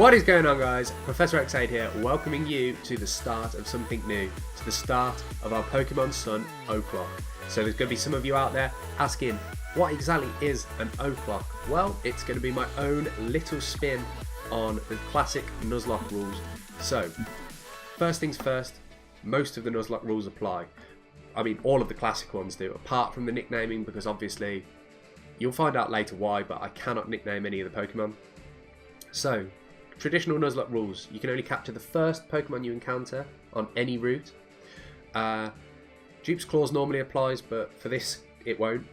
What is going on, guys? ProfessorOaksAide here, welcoming you to the start of something new, to the start of our Pokemon Sun OakLocke. So there's going to be some of you out there asking, what exactly is an OakLocke? Well, it's going to be my own little spin on the classic Nuzlocke rules. So, first things first, most of the Nuzlocke rules apply. I mean, all of the classic ones do, apart from the nicknaming, because obviously, you'll find out later why, but I cannot nickname any of the Pokemon. So, traditional Nuzlocke rules. You can only capture the first Pokemon you encounter on any route. Dupe's Clause normally applies, but for this, it won't.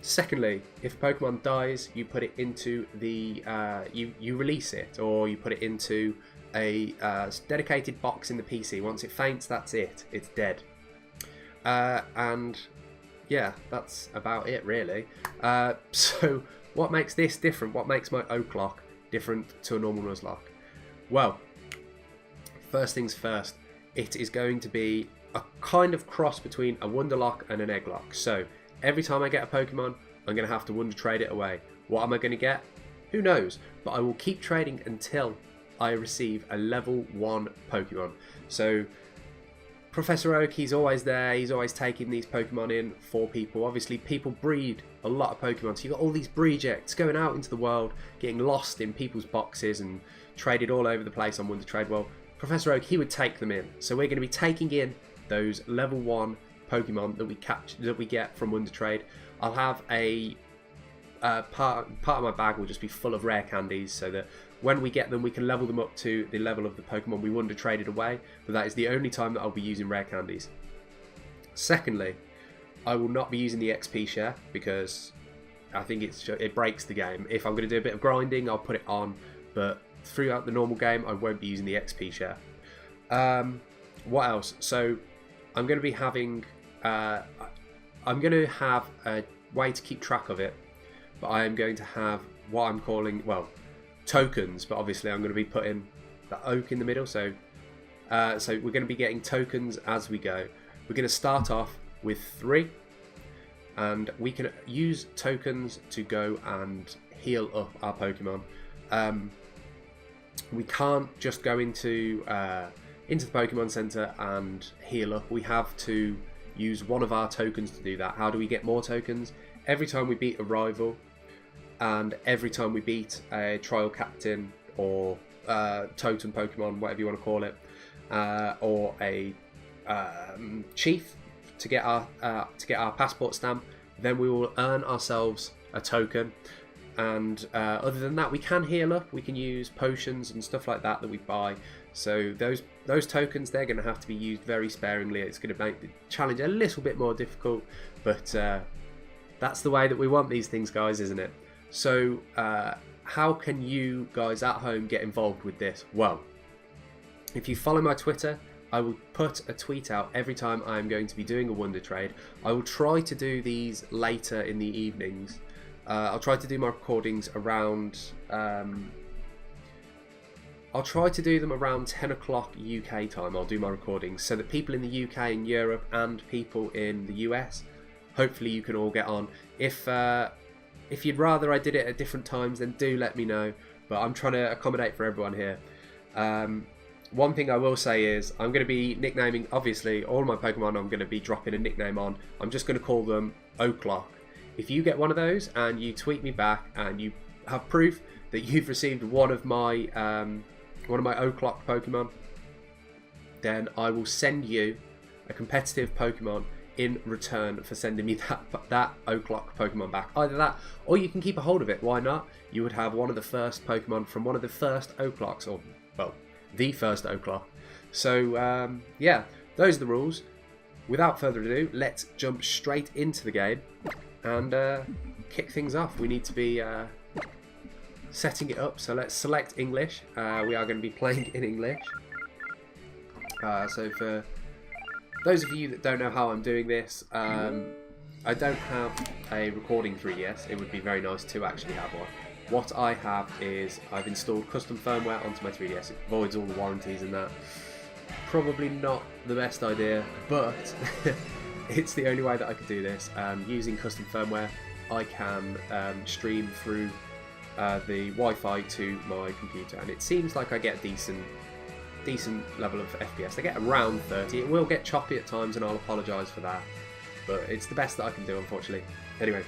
Secondly, if a Pokemon dies, you put it into the... you release it, or you put it into a dedicated box in the PC. Once it faints, that's it. It's dead. And yeah, that's about it, really. So, what makes this different? What makes my OakLocke different to a normal Nuzlocke? Well, first things first, it is going to be a kind of cross between a Wonderlock and an Egglock. So every time I get a Pokemon, I'm going to have to Wonder Trade it away. What am I going to get? Who knows? But I will keep trading until I receive a level 1 Pokemon. So Professor Oak, he's always there, he's always taking these Pokemon in for people. Obviously, people breed a lot of Pokemon, so you've got all these breejects going out into the world, getting lost in people's boxes and traded all over the place on Wonder Trade. Well, Professor Oak, he would take them in. So we're going to be taking in those level 1 Pokemon that we get from Wonder Trade. I'll have a part of my bag will just be full of rare candies, so that when we get them, we can level them up to the level of the Pokemon we Wonder Traded away, but that is the only time that I'll be using rare candies. Secondly, I will not be using the XP share, because I think it breaks the game. If I'm going to do a bit of grinding, I'll put it on, but throughout the normal game, I won't be using the XP share. What else? So, I'm going to be having... I'm going to have a way to keep track of it, but I am going to have what I'm calling, well, tokens, but obviously I'm going to be putting the oak in the middle, so we're going to be getting tokens as we go. We're going to start off with 3, and we can use tokens to go and heal up our Pokemon. We can't just go into the Pokemon Center and heal up. We have to use one of our tokens to do that. How do we get more tokens? Every time we beat a rival, and every time we beat a trial captain or totem Pokemon, whatever you want to call it, or a chief to get our passport stamp, then we will earn ourselves a token. And other than that, we can heal up. We can use potions and stuff like that we buy. So those tokens, they're going to have to be used very sparingly. It's going to make the challenge a little bit more difficult, but that's the way that we want these things, guys, isn't it? So, how can you guys at home get involved with this? Well, if you follow my Twitter, I will put a tweet out every time I'm going to be doing a Wonder Trade. I will try to do these later in the evenings. I'll try to do my recordings around... I'll try to do them around 10 o'clock UK time. I'll do my recordings so that people in the UK and Europe and people in the US, hopefully you can all get on. If you'd rather I did it at different times, then do let me know. But I'm trying to accommodate for everyone here. One thing I will say is I'm going to be nicknaming, obviously, all my Pokemon I'm going to be dropping a nickname on. I'm just going to call them OakLocke. If you get one of those and you tweet me back and you have proof that you've received one of my OakLocke Pokemon, then I will send you a competitive Pokemon in return for sending me that OakLocke Pokemon back. Either that, or you can keep a hold of it. Why not? You would have one of the first Pokemon from one of the first OakLocks, or, well, the first OakLocke. So, yeah, those are the rules. Without further ado, let's jump straight into the game and kick things off. We need to be setting it up, so let's select English. We are going to be playing in English. So for those of you that don't know how I'm doing this, I don't have a recording 3DS. It would be very nice to actually have one. What I have is I've installed custom firmware onto my 3DS. It voids all the warranties and that. Probably not the best idea, but it's the only way that I could do this. Using custom firmware, I can stream through the Wi-Fi to my computer, and it seems like I get a decent level of FPS. I get around 30. It will get choppy at times, and I'll apologise for that, but it's the best that I can do, unfortunately. Anyway,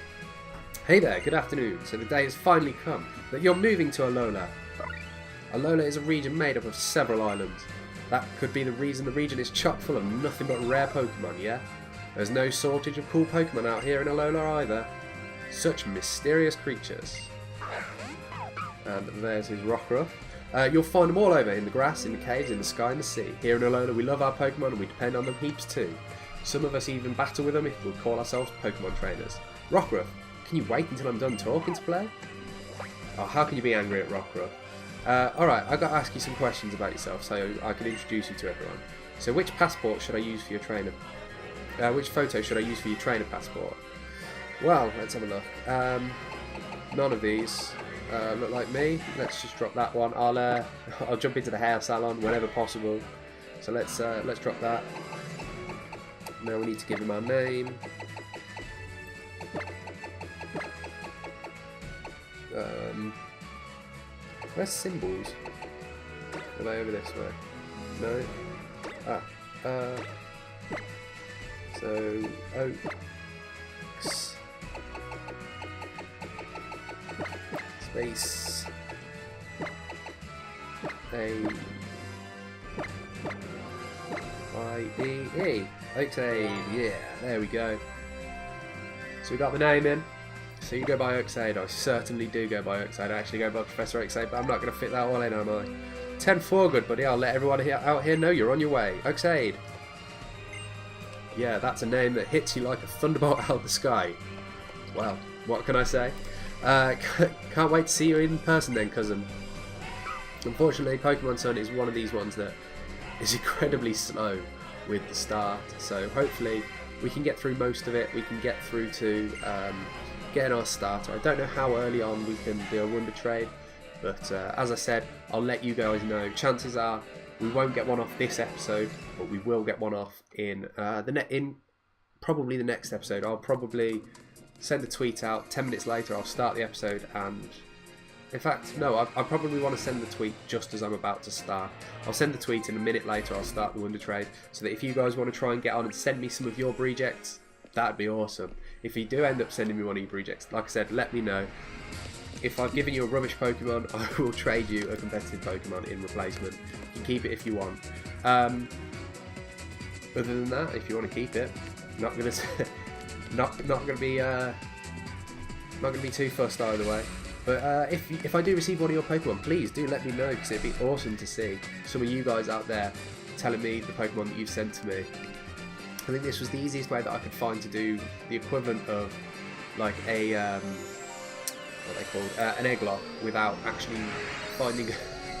hey there, good afternoon. So the day has finally come that you're moving to Alola. Alola is a region made up of several islands. That could be the reason the region is chock full of nothing but rare Pokemon, yeah? There's no shortage of cool Pokemon out here in Alola either. Such mysterious creatures. And there's his Rockruff. You'll find them all over, in the grass, in the caves, in the sky, and the sea. Here in Alola we love our Pokemon and we depend on them heaps too. Some of us even battle with them if we call ourselves Pokemon trainers. Rockruff, can you wait until I'm done talking to play? Oh, how can you be angry at Rockruff? Alright, I've got to ask you some questions about yourself so I can introduce you to everyone. So which passport should I use for your trainer? Which photo should I use for your trainer passport? Well, let's have a look. None of these look like me. Let's just drop that one. I'll jump into the hair salon whenever possible. So let's drop that. Now we need to give him our name. Where's symbols? Are they over this way? No. So Oaks space A-I-D-E OaksAide, yeah, there we go. So we got the name in. So you go by OaksAide. I certainly do go by OaksAide. I actually go by ProfessorOaksAide, but I'm not going to fit that one in, am I? 10-4, good buddy. I'll let everyone out here know you're on your way. OaksAide. Yeah, that's a name that hits you like a thunderbolt out of the sky. Well, what can I say? Can't wait to see you in person then, cousin. Unfortunately, Pokemon Sun is one of these ones that is incredibly slow with the start. So hopefully we can get through most of it. We can get through to getting our starter. I don't know how early on we can do a wonder trade, but as I said, I'll let you guys know. Chances are we won't get one off this episode, but we will get one off in probably the next episode. I'll probably send a tweet out 10 minutes later. I'll start the episode, and in fact, no, I probably want to send the tweet just as I'm about to start. I'll send the tweet, and a minute later I'll start the wonder trade, so that if you guys want to try and get on and send me some of your rejects, that'd be awesome. If you do end up sending me one of your rejects, like I said, let me know. If I've given you a rubbish Pokemon, I will trade you a competitive Pokemon in replacement. You can keep it if you want. Other than that, if you want to keep it, not gonna be too fussed either way. But if I do receive one of your Pokemon, please do let me know, because it'd be awesome to see some of you guys out there telling me the Pokemon that you've sent to me. I think this was the easiest way that I could find to do the equivalent of like a what they called an egg lock, without actually finding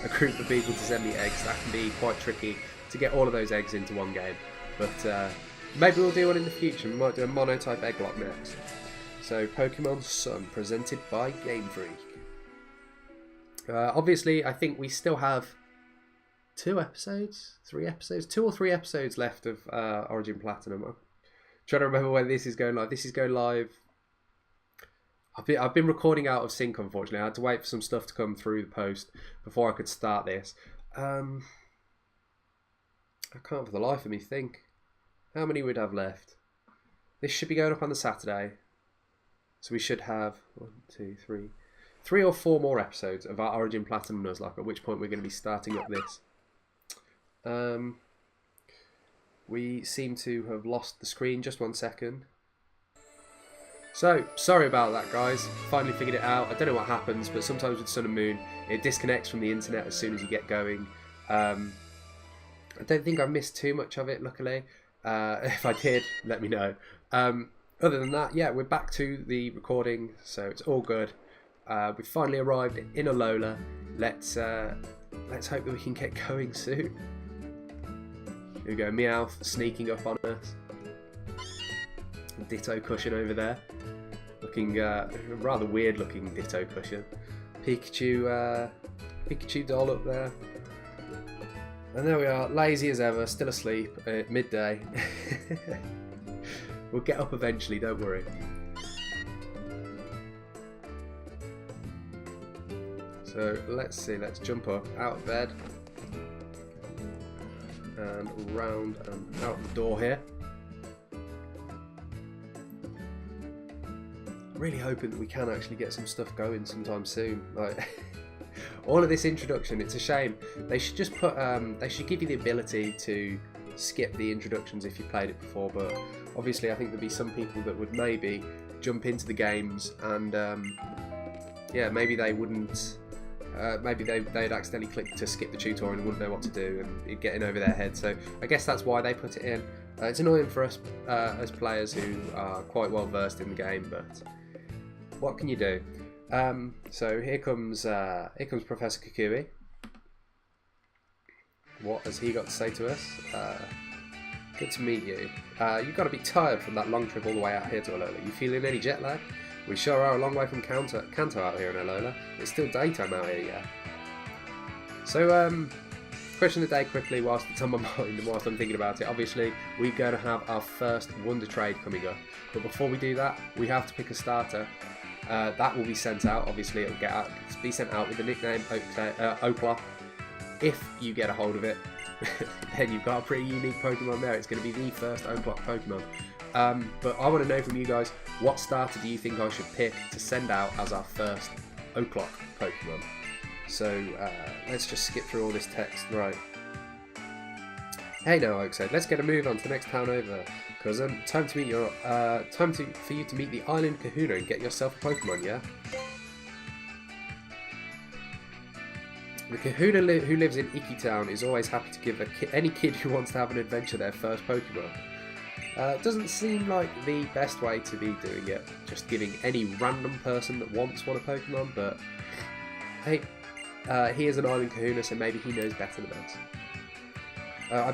a group of people to send me eggs. That can be quite tricky to get all of those eggs into one game. But maybe we'll do one in the future. We might do a mono-type egg lock next. So Pokemon Sun, presented by Game Freak. Obviously, I think we still have 2 or 3 episodes left of Origin Platinum. I'm trying to remember when this is going live. This is going live. I've been recording out of sync, unfortunately. I had to wait for some stuff to come through the post before I could start this. I can't for the life of me think how many we'd have left. This should be going up on the Saturday, so we should have 3 or 4 more episodes of our Origin Platinum Nuzlocke, at which point we're going to be starting up this. We seem to have lost the screen. Just 1 second. So, sorry about that, guys. Finally figured it out. I don't know what happens, but sometimes with Sun and Moon, it disconnects from the internet as soon as you get going. I don't think I missed too much of it, luckily. If I did, let me know. Other than that, yeah, we're back to the recording, so it's all good. We've finally arrived in Alola. Let's hope that we can get going soon. Here we go, Meowth sneaking up on us. Ditto cushion over there, looking rather weird looking Ditto cushion. Pikachu doll up there, and there we are, lazy as ever, still asleep at midday. We'll get up eventually, don't worry. So let's see, let's jump up, out of bed, and round and out the door here. Really hoping that we can actually get some stuff going sometime soon. Like all of this introduction, it's a shame. They should just put, they should give you the ability to skip the introductions if you played it before, but obviously I think there'd be some people that would maybe jump into the games and yeah, maybe they wouldn't, maybe they'd accidentally click to skip the tutorial and wouldn't know what to do and it'd get in over their head. So I guess that's why they put it in. It's annoying for us as players who are quite well versed in the game, but what can you do? So here comes Professor Kukui. What has he got to say to us? Good to meet you. You've got to be tired from that long trip all the way out here to Alola. You feeling any jet lag? We sure are a long way from Kanto out here in Alola. It's still daytime out here, yeah. So, question of the day quickly whilst it's on my mind and whilst I'm thinking about it. Obviously, we're going to have our first Wonder Trade coming up. But before we do that, we have to pick a starter. That will be sent out. Obviously, it'll be sent out with the nickname OakLocke. If you get a hold of it, then you've got a pretty unique Pokemon there. It's going to be the first OakLocke Pokemon. But I want to know from you guys, what starter do you think I should pick to send out as our first OakLocke Pokemon? So let's just skip through all this text. Right. Hey now, OaksAide, let's get a move on to the next town over. Because time to meet your for you to meet the Island Kahuna and get yourself a Pokemon, yeah? The Kahuna who lives in Iki Town is always happy to give any kid who wants to have an adventure their first Pokemon. Doesn't seem like the best way to be doing it, just giving any random person that wants one a Pokemon, but hey, he is an Island Kahuna, so maybe he knows better than us. I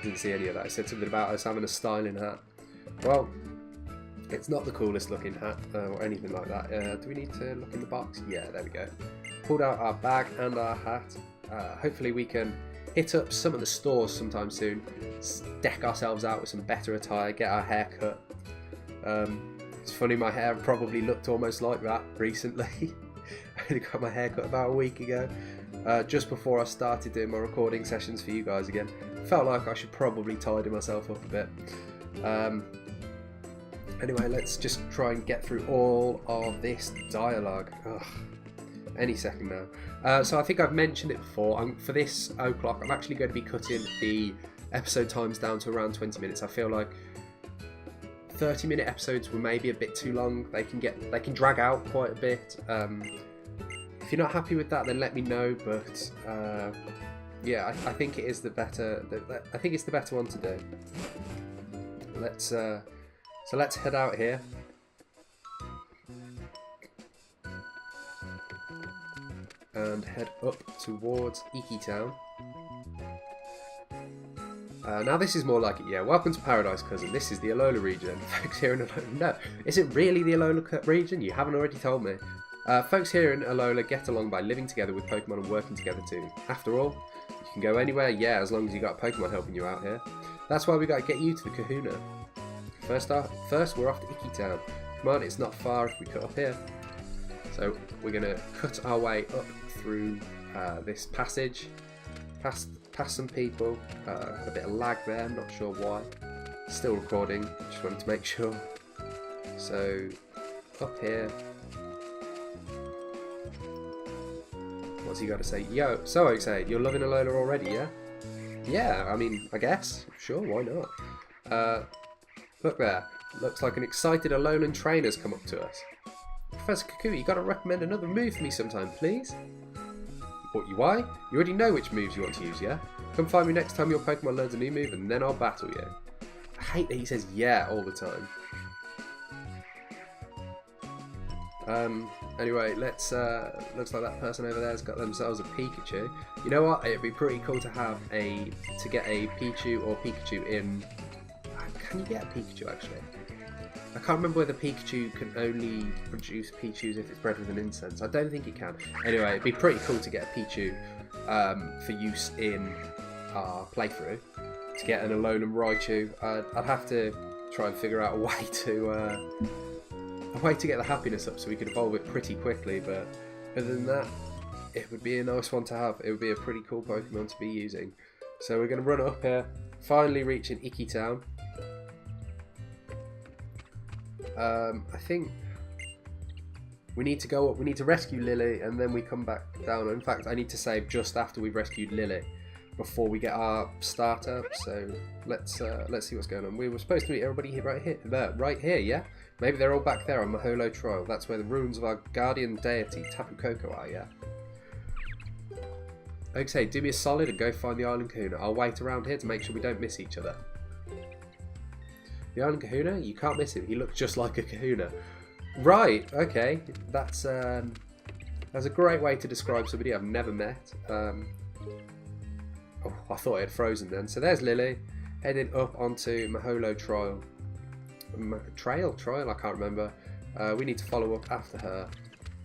didn't see any of that. It said something about us having a styling hat. Well, it's not the coolest looking hat or anything like that. Do we need to look in the box? Yeah, there we go. Pulled out our bag and our hat. Hopefully we can hit up some of the stores sometime soon, deck ourselves out with some better attire, get our hair cut. It's funny, my hair probably looked almost like that recently. I only got my hair cut about a week ago, just before I started doing my recording sessions for you guys again. Felt like I should probably tidy myself up a bit. Anyway, let's just try and get through all of this dialogue. Ugh. Any second now. So I think I've mentioned it before. For this OakLocke, I'm actually going to be cutting the episode times down to around 20 minutes. I feel like 30-minute episodes were maybe a bit too long. They can drag out quite a bit. If you're not happy with that, then let me know. But yeah, I think it is the better. I think it's the better one to do. Let's head out here. And head up towards Iki Town. Now this is more like it, yeah. Welcome to Paradise, cousin. This is the Alola region. Folks here in Alola... No, is it really the Alola region? You haven't already told me. Folks here in Alola get along by living together with Pokemon and working together too. After all, you can go anywhere, yeah, as long as you got Pokemon helping you out here. That's why we got to get you to the Kahuna. First, we're off to Iki Town. Come on, it's not far if we cut up here. So we're going to cut our way up through this passage, past some people. A bit of lag there, I'm not sure why. Still recording, just wanted to make sure. So up here. What's he got to say? Yo, so OaksAide, you're loving Alola already, yeah? Yeah, I mean, I guess. Sure, why not? Look there. Looks like an excited Alolan trainer's come up to us. Professor Kukui, you gotta recommend another move for me sometime, please? Why? You already know which moves you want to use, yeah? Come find me next time your Pokemon learns a new move and then I'll battle you. I hate that he says yeah all the time. Anyway, let's, looks like that person over there has got themselves a Pikachu. You know what? It'd be pretty cool to have to get a Pichu or Pikachu in... Can you get a Pikachu actually? I can't remember whether Pikachu can only produce Pichus if it's bred with an incense. I don't think it can. Anyway, it'd be pretty cool to get a Pichu for use in our playthrough. To get an Alolan Raichu, I'd have to try and figure out a way to get the happiness up so we could evolve it pretty quickly. But other than that, it would be a nice one to have. It would be a pretty cool Pokemon to be using. So we're going to run up here, finally reaching Iki Town. I think we need to go up, we need to rescue Lily, and then we come back down. In fact, I need to save just after we've rescued Lily, before we get our starter. So let's see what's going on. We were supposed to meet everybody right here, yeah? Maybe they're all back there on Maholo Trial. That's where the ruins of our guardian deity, Tapu Koko, are, yeah? Okay, do me a solid and go find the Island Kahuna. I'll wait around here to make sure we don't miss each other. The Island Kahuna? You can't miss him. He looks just like a Kahuna. Right, okay. That's a great way to describe somebody I've never met. Oh, I thought it had frozen then. So there's Lily, heading up onto Maholo Trial. Trial? I can't remember. We need to follow up after her.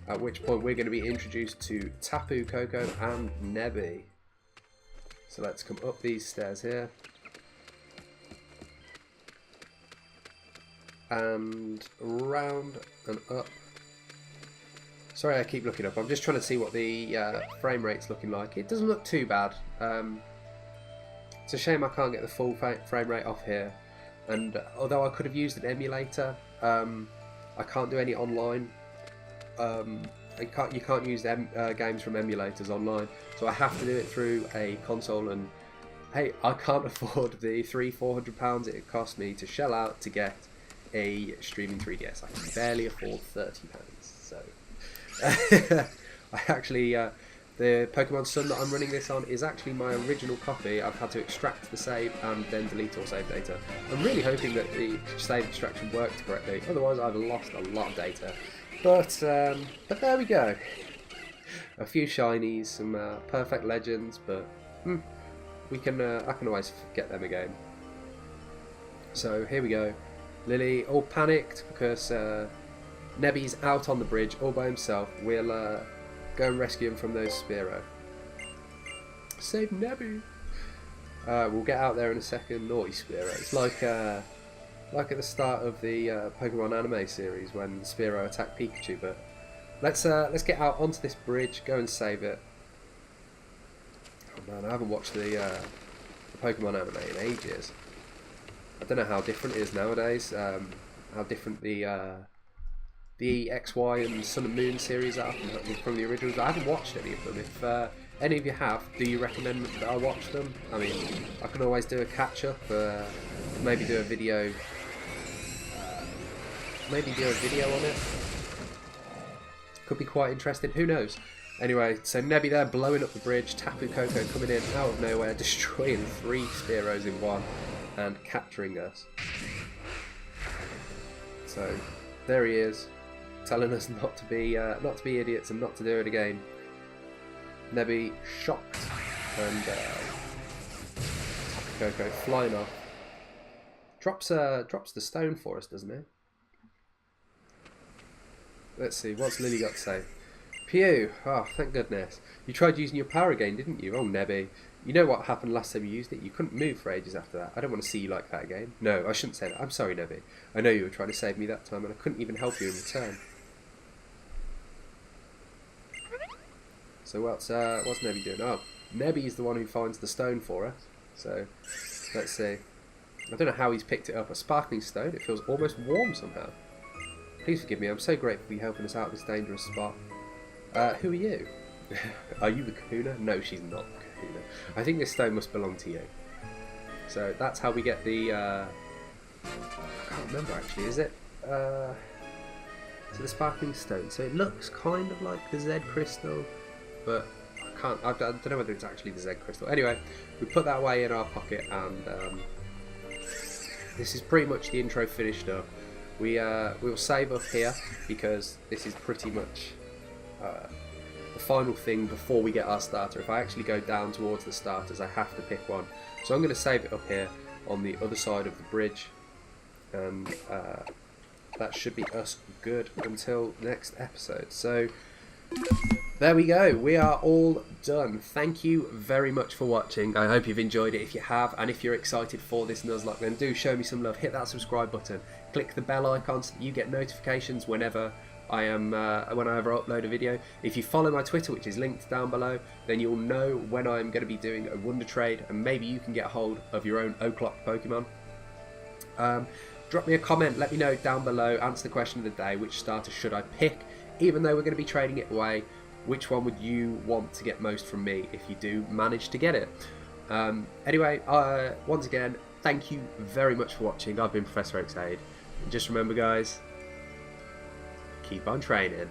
At which point we're going to be introduced to Tapu Koko and Nebby. So let's come up these stairs here. And round and up. Sorry I keep looking up. I'm just trying to see what the frame rate's looking like. It doesn't look too bad. It's a shame I can't get the full frame rate off here. And although I could have used an emulator, I can't do any online. You can't use games from emulators online, so I have to do it through a console. And hey, I can't afford the £300-400 it cost me to shell out to get a streaming 3DS. I can barely afford £30. So I actually the Pokemon Sun that I'm running this on is actually my original copy. I've had to extract the save and then delete all save data. I'm really hoping that the save extraction worked correctly, otherwise I've lost a lot of data. But there we go. A few shinies, some perfect legends, but I can always get them again. So here we go. Lily all panicked because Nebby's out on the bridge all by himself. We'll go and rescue him from those Spearow. Save Nebby! We'll get out there in a second. Naughty Spearow. It's like at the start of the Pokemon anime series when Spearow attacked Pikachu. But let's get out onto this bridge, go and save it. Oh man, I haven't watched the Pokemon anime in ages. I don't know how different it is nowadays. How different the X, Y, and Sun and Moon series are from the originals. I haven't watched any of them. If any of you have, do you recommend that I watch them? I mean, I can always do a catch up. Maybe do a video. Maybe do a video on it. Could be quite interesting. Who knows? Anyway, so Nebby there blowing up the bridge. Tapu Koko coming in out of nowhere, destroying 3 Spearows in one, and capturing us. So there he is, telling us not to be idiots and not to do it again. Nebby shocked, and Tapu Koko flying off. Drops the stone for us, doesn't it? Let's see, what's Lily got to say? Pew! Oh, thank goodness. You tried using your power again, didn't you? Oh, Nebby. You know what happened last time you used it? You couldn't move for ages after that. I don't want to see you like that again. No, I shouldn't say that. I'm sorry, Nebby. I know you were trying to save me that time and I couldn't even help you in return. So what's Nebby doing? Oh, Nebby is the one who finds the stone for us. So, let's see. I don't know how he's picked it up. A sparkling stone? It feels almost warm somehow. Please forgive me. I'm so grateful for you helping us out of this dangerous spot. Who are you? Are you the Kahuna? No, she's not the Kahuna. I think this stone must belong to you. So that's how we get the... I can't remember actually. Is it... so the sparkling stone. So it looks kind of like the Z crystal, but I don't know whether it's actually the Z crystal. Anyway, we put that away in our pocket, and this is pretty much the intro finished up. We'll save up here because this is pretty much the final thing before we get our starter. If I actually go down towards the starters, I have to pick one. So I'm going to save it up here on the other side of the bridge, and that should be us good until next episode. So there we go, we are all done. Thank you very much for watching. I hope you've enjoyed it. If you have, and if you're excited for this Nuzlocke, then do show me some love. Hit that subscribe button, click the bell icon so that you get notifications whenever I am when I ever upload a video. If you follow my Twitter, which is linked down below, then you'll know when I'm going to be doing a wonder trade, and maybe you can get hold of your own OakLocke Pokemon. Drop me a comment, let me know down below, answer the question of the day, which starter should I pick? Even though we're going to be trading it away, which one would you want to get most from me if you do manage to get it? Anyway, once again, thank you very much for watching. I've been Professor OaksAide. And just remember, guys, keep on training.